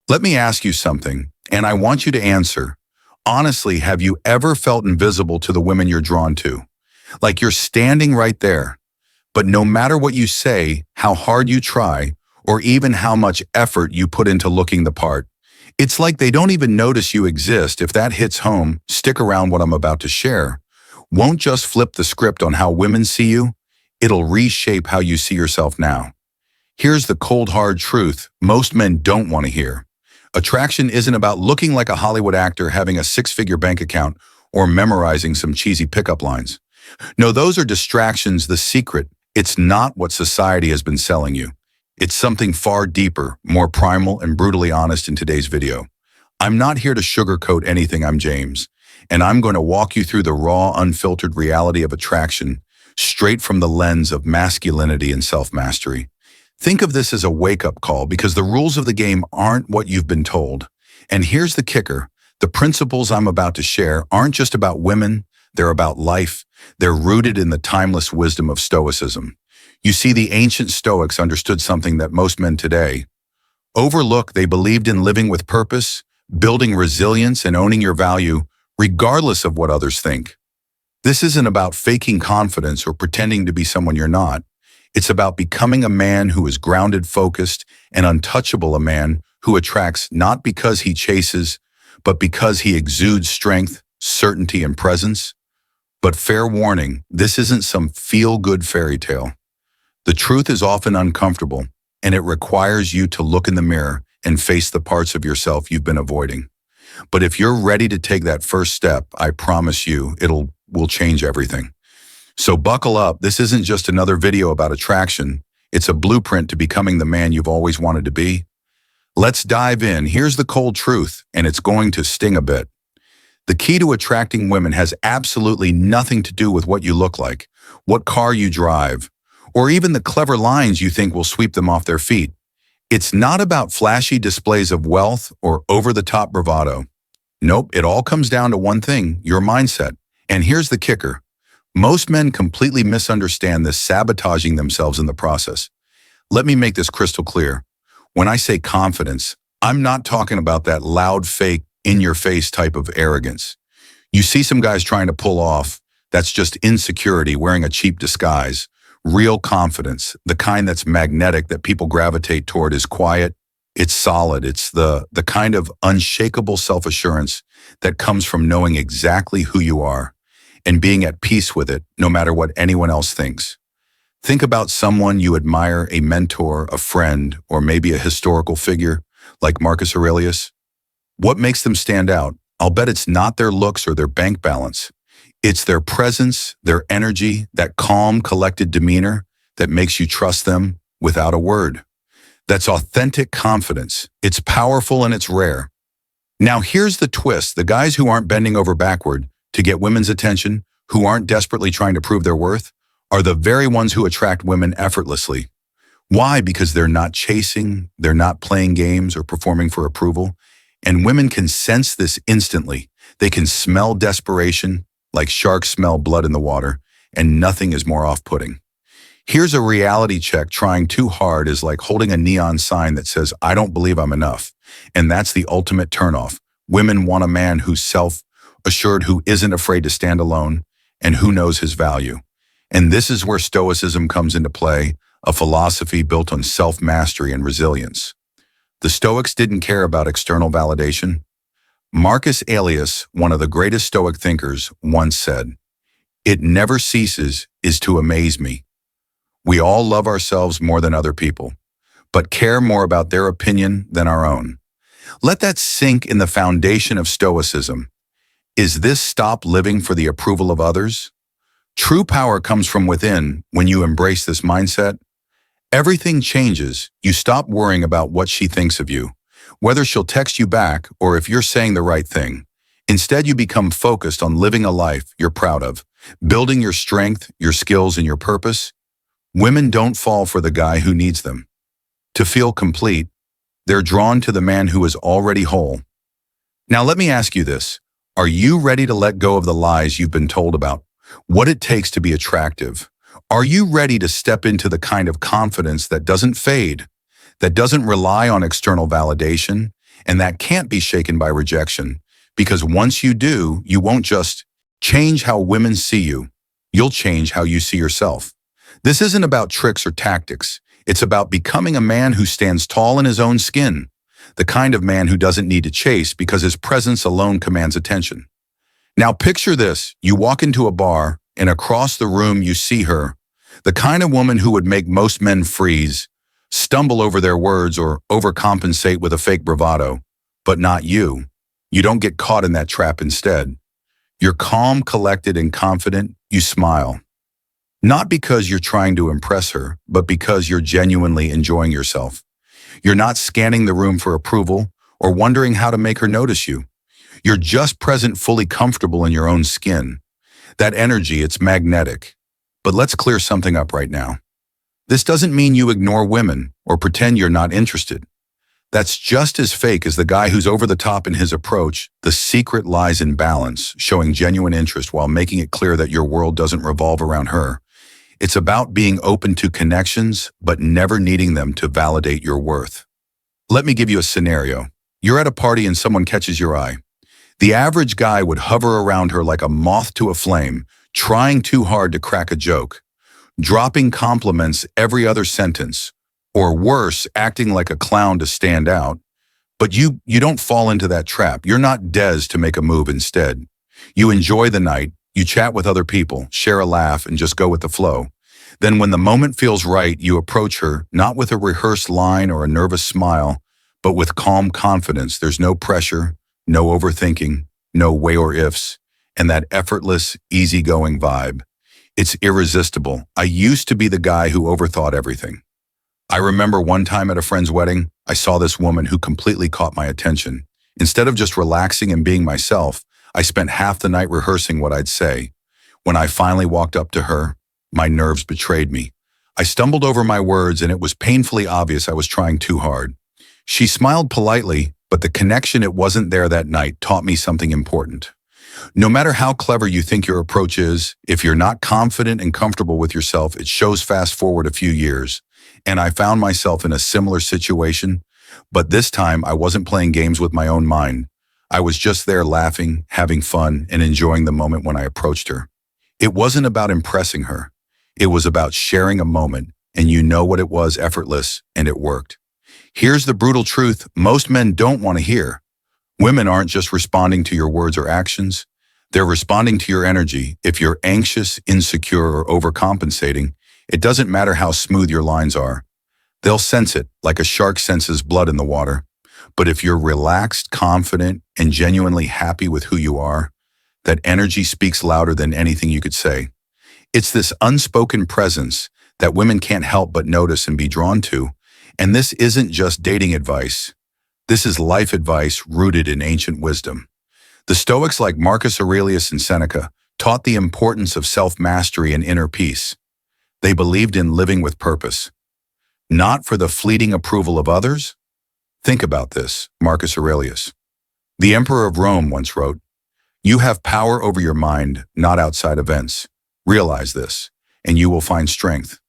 Let me ask you something, and I want you to answer. Honestly, have you ever felt invisible to the women you're drawn to? Like you're standing right there, but no matter what you say, how hard you try, or even how much effort you put into looking the part, it's like they don't even notice you exist. If that hits home, stick around what I'm about to share. Won't just flip the script on how women see you, it'll reshape how you see yourself now. Here's the cold hard truth most men don't want to hear. Attraction isn't about looking like a Hollywood actor having a six-figure bank account or memorizing some cheesy pickup lines. No, those are distractions. The secret, it's not what society has been selling you. It's something far deeper, more primal, and brutally honest in today's video. I'm not here to sugarcoat anything. I'm James, and I'm going to walk you through the raw, unfiltered reality of attraction, straight from the lens of masculinity and self-mastery. Think of this as a wake-up call because the rules of the game aren't what you've been told. And here's the kicker. The principles I'm about to share aren't just about women, they're about life. They're rooted in the timeless wisdom of Stoicism. You see, the ancient Stoics understood something that most men today overlook. They believed in living with purpose, building resilience, and owning your value, regardless of what others think. This isn't about faking confidence or pretending to be someone you're not. It's about becoming a man who is grounded, focused, and untouchable, a man who attracts not because he chases, but because he exudes strength, certainty, and presence. But fair warning, this isn't some feel-good fairy tale. The truth is often uncomfortable, and it requires you to look in the mirror and face the parts of yourself you've been avoiding. But if you're ready to take that first step, I promise you, will change everything. So buckle up. This isn't just another video about attraction. It's a blueprint to becoming the man you've always wanted to be. Let's dive in. Here's the cold truth, and it's going to sting a bit. The key to attracting women has absolutely nothing to do with what you look like, what car you drive, or even the clever lines you think will sweep them off their feet. It's not about flashy displays of wealth or over-the-top bravado. Nope, it all comes down to one thing, your mindset. And here's the kicker. Most men completely misunderstand this, sabotaging themselves in the process. Let me make this crystal clear. When I say confidence, I'm not talking about that loud, fake, in-your-face type of arrogance. You see some guys trying to pull off, that's just insecurity wearing a cheap disguise. Real confidence, the kind that's magnetic, that people gravitate toward, is quiet, it's solid, it's the kind of unshakable self-assurance that comes from knowing exactly who you are and being at peace with it, no matter what anyone else thinks. Think about someone you admire, a mentor, a friend, or maybe a historical figure like Marcus Aurelius. What makes them stand out? I'll bet it's not their looks or their bank balance. It's their presence, their energy, that calm, collected demeanor that makes you trust them without a word. That's authentic confidence. It's powerful and it's rare. Now here's the twist. The guys who aren't bending over backward to get women's attention, who aren't desperately trying to prove their worth, are the very ones who attract women effortlessly. Why? Because they're not chasing, they're not playing games or performing for approval. And women can sense this instantly. They can smell desperation, like sharks smell blood in the water, and nothing is more off-putting. Here's a reality check. Trying too hard is like holding a neon sign that says, "I don't believe I'm enough." And that's the ultimate turnoff. Women want a man who's self-assured, who isn't afraid to stand alone, and who knows his value. And this is where Stoicism comes into play, a philosophy built on self-mastery and resilience. The Stoics didn't care about external validation. Marcus Aurelius, one of the greatest Stoic thinkers, once said, "It never ceases is to amaze me." We all love ourselves more than other people, but care more about their opinion than our own. Let that sink in. The foundation of Stoicism. Is this stop living for the approval of others? True power comes from within. When you embrace this mindset, everything changes. You stop worrying about what she thinks of you, whether she'll text you back or if you're saying the right thing. Instead, you become focused on living a life you're proud of, building your strength, your skills, and your purpose. Women don't fall for the guy who needs them to feel complete. They're drawn to the man who is already whole. Now let me ask you this. Are you ready to let go of the lies you've been told about what it takes to be attractive? Are you ready to step into the kind of confidence that doesn't fade, that doesn't rely on external validation, And that can't be shaken by rejection, because once you do, you won't just change how women see you. You'll change how you see yourself. This isn't about tricks or tactics. It's about becoming a man who stands tall in his own skin, the kind of man who doesn't need to chase because his presence alone commands attention. Now picture this. You walk into a bar, and across the room you see her, the kind of woman who would make most men freeze, stumble over their words, or overcompensate with a fake bravado. But not you. You don't get caught in that trap instead. You're calm, collected, and confident. You smile. Not because you're trying to impress her, but because you're genuinely enjoying yourself. You're not scanning the room for approval or wondering how to make her notice you. You're just present, fully comfortable in your own skin. That energy, it's magnetic. But let's clear something up right now. This doesn't mean you ignore women or pretend you're not interested. That's just as fake as the guy who's over the top in his approach. The secret lies in balance, showing genuine interest while making it clear that your world doesn't revolve around her. It's about being open to connections, but never needing them to validate your worth. Let me give you a scenario. You're at a party and someone catches your eye. The average guy would hover around her like a moth to a flame, trying too hard to crack a joke, dropping compliments every other sentence, or worse, acting like a clown to stand out. But you don't fall into that trap. You're not Des to make a move instead. You enjoy the night, you chat with other people, share a laugh, and just go with the flow. Then when the moment feels right, you approach her, not with a rehearsed line or a nervous smile, but with calm confidence. There's no pressure, no overthinking, no way or ifs, and that effortless, easygoing vibe. It's irresistible. I used to be the guy who overthought everything. I remember one time at a friend's wedding, I saw this woman who completely caught my attention. Instead of just relaxing and being myself, I spent half the night rehearsing what I'd say. When I finally walked up to her, my nerves betrayed me. I stumbled over my words, and it was painfully obvious I was trying too hard. She smiled politely, but the connection, it wasn't there that night, taught me something important. No matter how clever you think your approach is, if you're not confident and comfortable with yourself, it shows. Fast forward a few years, and I found myself in a similar situation, but this time I wasn't playing games with my own mind. I was just there laughing, having fun, and enjoying the moment when I approached her. It wasn't about impressing her. It was about sharing a moment, and you know what it was: effortless, and it worked. Here's the brutal truth most men don't want to hear. Women aren't just responding to your words or actions. They're responding to your energy. If you're anxious, insecure, or overcompensating, it doesn't matter how smooth your lines are. They'll sense it, like a shark senses blood in the water. But if you're relaxed, confident, and genuinely happy with who you are, that energy speaks louder than anything you could say. It's this unspoken presence that women can't help but notice and be drawn to. And this isn't just dating advice. This is life advice rooted in ancient wisdom. The Stoics, like Marcus Aurelius and Seneca, taught the importance of self-mastery and inner peace. They believed in living with purpose, not for the fleeting approval of others. Think about this, Marcus Aurelius. The Emperor of Rome once wrote, "You have power over your mind, not outside events. Realize this, and you will find strength."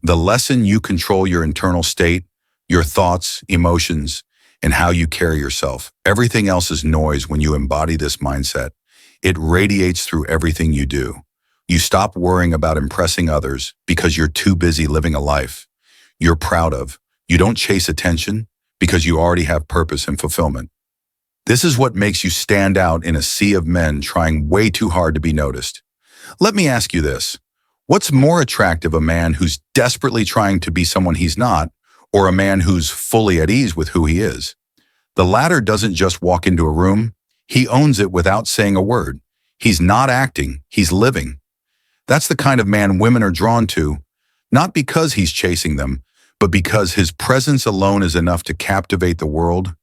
The lesson: you control your internal state, your thoughts, emotions, and how you carry yourself. Everything else is noise when you embody this mindset. It radiates through everything you do. You stop worrying about impressing others because you're too busy living a life you're proud of. You don't chase attention because you already have purpose and fulfillment. This is what makes you stand out in a sea of men trying way too hard to be noticed. Let me ask you this. What's more attractive, a man who's desperately trying to be someone he's not, or a man who's fully at ease with who he is? The latter doesn't just walk into a room. He owns it without saying a word. He's not acting, he's living. That's the kind of man women are drawn to, not because he's chasing them, but because his presence alone is enough to captivate the world.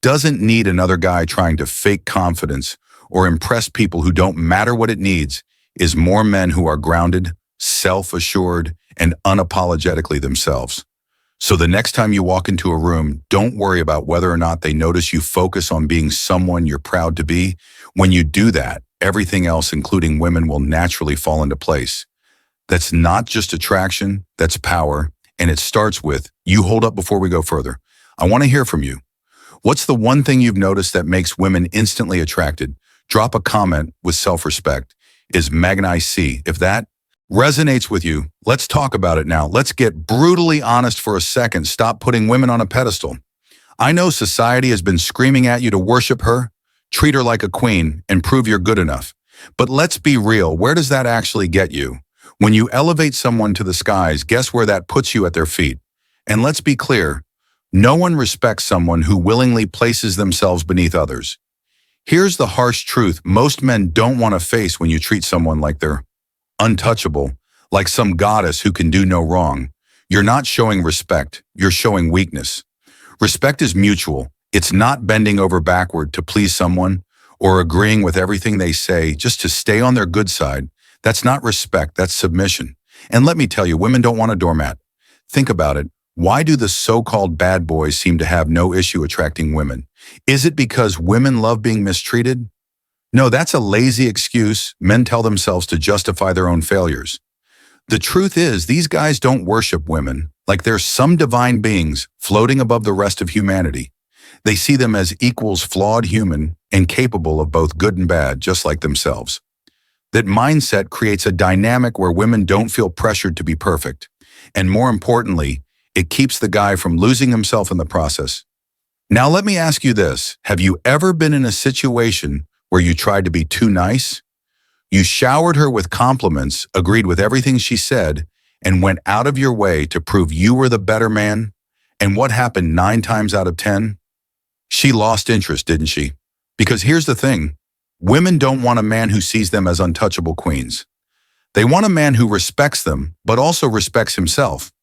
Doesn't need another guy trying to fake confidence or impress people who don't matter. What it needs is more men who are grounded, self-assured, and unapologetically themselves. So the next time you walk into a room, don't worry about whether or not they notice you. Focus on being someone you're proud to be. When you do that, everything else, including women, will naturally fall into place. That's not just attraction, that's power, and it starts with you. Hold up before we go further. I want to hear from you. What's the one thing you've noticed that makes women instantly attracted? Drop a comment with self-respect. Is Magni C. If that resonates with you, let's talk about it now. Let's get brutally honest for a second. Stop putting women on a pedestal. I know society has been screaming at you to worship her, treat her like a queen, and prove you're good enough. But let's be real, where does that actually get you? When you elevate someone to the skies, guess where that puts you at their feet? And let's be clear, no one respects someone who willingly places themselves beneath others. Here's the harsh truth most men don't want to face when you treat someone like they're untouchable, like some goddess who can do no wrong. You're not showing respect, you're showing weakness. Respect is mutual. It's not bending over backward to please someone or agreeing with everything they say just to stay on their good side. That's not respect, that's submission. And let me tell you, women don't want a doormat. Think about it. Why do the so-called bad boys seem to have no issue attracting women? Is it because women love being mistreated? No, that's a lazy excuse men tell themselves to justify their own failures. The truth is, these guys don't worship women like they're some divine beings floating above the rest of humanity. They see them as equals, flawed human and capable of both good and bad, just like themselves. That mindset creates a dynamic where women don't feel pressured to be perfect. And more importantly, it keeps the guy from losing himself in the process. Now let me ask you this. Have you ever been in a situation where you tried to be too nice? You showered her with compliments, agreed with everything she said, and went out of your way to prove you were the better man? And what happened 9 times out of 10? She lost interest, didn't she? Because here's the thing. Women don't want a man who sees them as untouchable queens. They want a man who respects them, but also respects himself.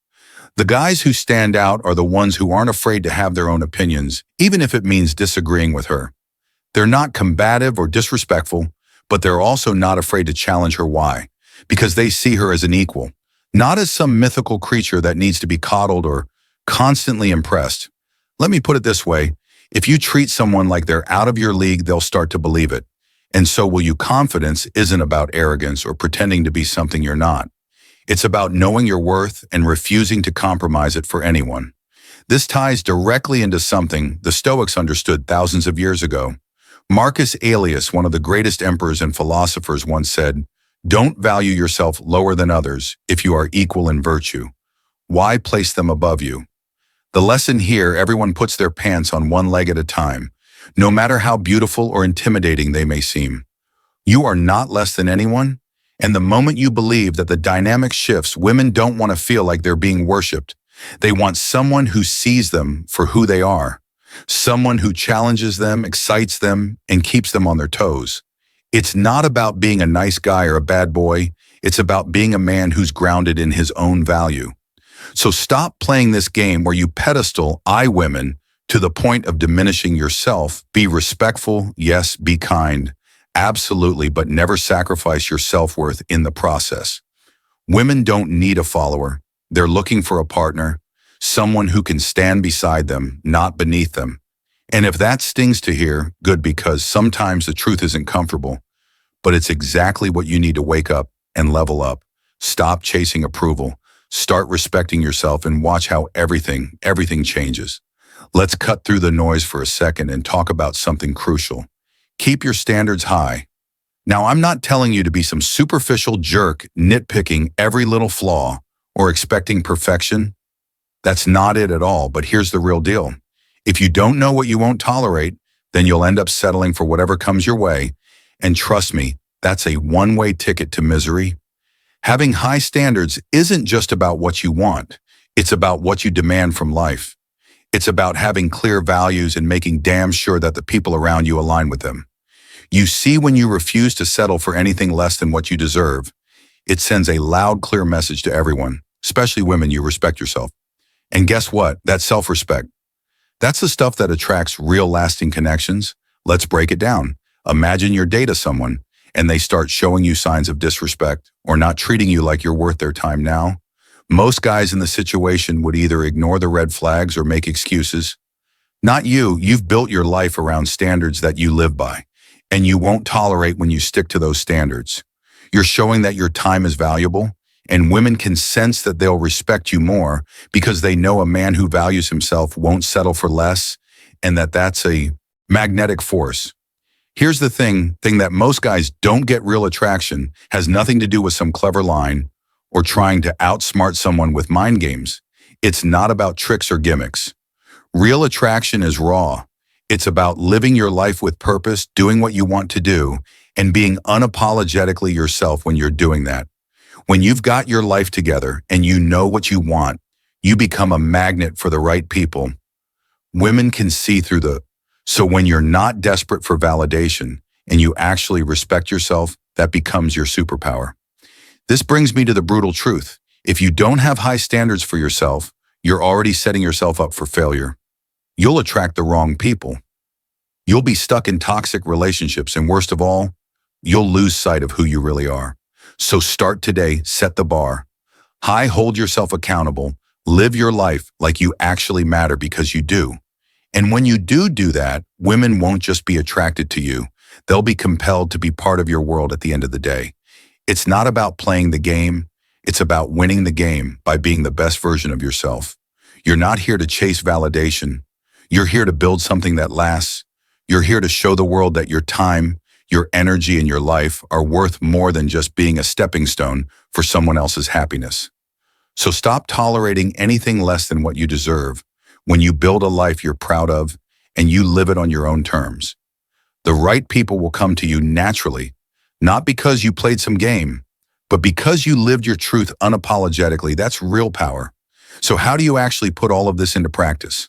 The guys who stand out are the ones who aren't afraid to have their own opinions, even if it means disagreeing with her. They're not combative or disrespectful, but they're also not afraid to challenge her why, because they see her as an equal, not as some mythical creature that needs to be coddled or constantly impressed. Let me put it this way. If you treat someone like they're out of your league, they'll start to believe it. And so will you. Confidence isn't about arrogance or pretending to be something you're not. It's about knowing your worth and refusing to compromise it for anyone. This ties directly into something the Stoics understood thousands of years ago. Marcus Aurelius, one of the greatest emperors and philosophers, once said, "Don't value yourself lower than others if you are equal in virtue. Why place them above you?" The lesson here, everyone puts their pants on one leg at a time, no matter how beautiful or intimidating they may seem. You are not less than anyone, and the moment you believe that the dynamic shifts, women don't want to feel like they're being worshipped. They want someone who sees them for who they are, someone who challenges them, excites them, and keeps them on their toes. It's not about being a nice guy or a bad boy. It's about being a man who's grounded in his own value. So stop playing this game where you pedestal women to the point of diminishing yourself. Be respectful, yes, be kind. Absolutely, but never sacrifice your self-worth in the process. Women don't need a follower. They're looking for a partner, someone who can stand beside them, not beneath them. And if that stings to hear, good, because sometimes the truth isn't comfortable, but it's exactly what you need to wake up and level up. Stop chasing approval. Start respecting yourself and watch how everything changes. Let's cut through the noise for a second and talk about something crucial. Keep your standards high. Now, I'm not telling you to be some superficial jerk nitpicking every little flaw or expecting perfection. That's not it at all, but here's the real deal. If you don't know what you won't tolerate, then you'll end up settling for whatever comes your way. And trust me, that's a one-way ticket to misery. Having high standards isn't just about what you want. It's about what you demand from life. It's about having clear values and making damn sure that the people around you align with them. You see, when you refuse to settle for anything less than what you deserve, it sends a loud, clear message to everyone, especially women. You respect yourself. And guess what? That's self-respect. That's the stuff that attracts real lasting connections. Let's break it down. Imagine you're dating someone and they start showing you signs of disrespect or not treating you like you're worth their time now. Most guys in the situation would either ignore the red flags or make excuses. Not you. You've built your life around standards that you live by, and you won't tolerate when you stick to those standards. You're showing that your time is valuable, and women can sense that they'll respect you more because they know a man who values himself won't settle for less. and that's a magnetic force. Here's the thing that most guys don't get. Real attraction has nothing to do with some clever line or trying to outsmart someone with mind games. It's not about tricks or gimmicks. Real attraction is raw. It's about living your life with purpose, doing what you want to do, and being unapologetically yourself when you're doing that. When you've got your life together and you know what you want, you become a magnet for the right people. Women can see through so when you're not desperate for validation and you actually respect yourself, that becomes your superpower. This brings me to the brutal truth. If you don't have high standards for yourself, you're already setting yourself up for failure. You'll attract the wrong people. You'll be stuck in toxic relationships, and worst of all, you'll lose sight of who you really are. So start today, set the bar. Hold yourself accountable, live your life like you actually matter, because you do. And when you do that, women won't just be attracted to you. They'll be compelled to be part of your world at the end of the day. It's not about playing the game. It's about winning the game by being the best version of yourself. You're not here to chase validation. You're here to build something that lasts. You're here to show the world that your time, your energy, and your life are worth more than just being a stepping stone for someone else's happiness. So stop tolerating anything less than what you deserve. When you build a life you're proud of and you live it on your own terms, the right people will come to you naturally, not because you played some game, but because you lived your truth unapologetically. That's real power. So how do you actually put all of this into practice?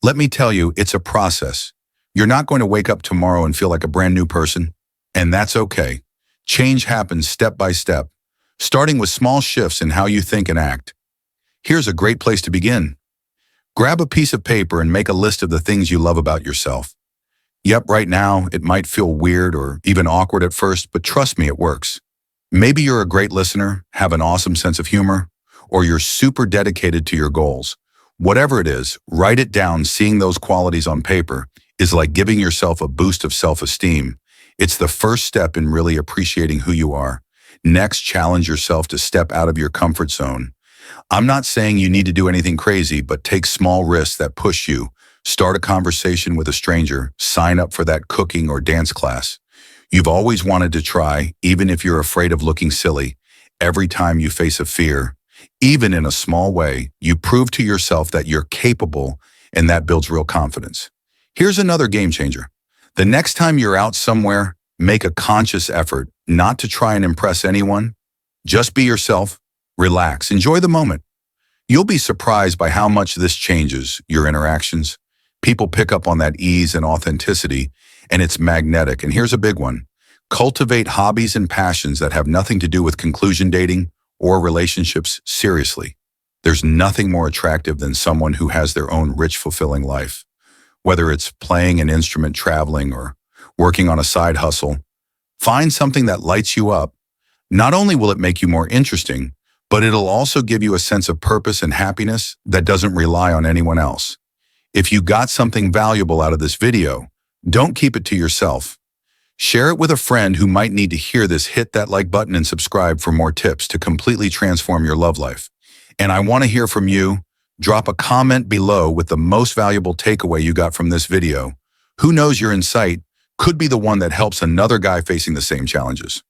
Let me tell you, it's a process. You're not going to wake up tomorrow and feel like a brand new person, and that's okay. Change happens step by step, starting with small shifts in how you think and act. Here's a great place to begin. Grab a piece of paper and make a list of the things you love about yourself. Yep, right now, it might feel weird or even awkward at first, but trust me, it works. Maybe you're a great listener, have an awesome sense of humor, or you're super dedicated to your goals. Whatever it is, write it down. Seeing those qualities on paper is like giving yourself a boost of self-esteem. It's the first step in really appreciating who you are. Next, challenge yourself to step out of your comfort zone. I'm not saying you need to do anything crazy, but take small risks that push you. Start a conversation with a stranger. Sign up for that cooking or dance class you've always wanted to try, even if you're afraid of looking silly. Every time you face a fear, even in a small way, you prove to yourself that you're capable, and that builds real confidence. Here's another game changer. The next time you're out somewhere, make a conscious effort not to try and impress anyone. Just be yourself, relax, enjoy the moment. You'll be surprised by how much this changes your interactions. People pick up on that ease and authenticity, and it's magnetic. And here's a big one. Cultivate hobbies and passions that have nothing to do with conclusion dating or relationships. Seriously, there's nothing more attractive than someone who has their own rich, fulfilling life. Whether it's playing an instrument, traveling, or working on a side hustle, find something that lights you up. Not only will it make you more interesting, but it'll also give you a sense of purpose and happiness that doesn't rely on anyone else. If you got something valuable out of this video, don't keep it to yourself. Share it with a friend who might need to hear this. Hit that like button and subscribe for more tips to completely transform your love life. And I want to hear from you. Drop a comment below with the most valuable takeaway you got from this video. Who knows, your insight could be the one that helps another guy facing the same challenges.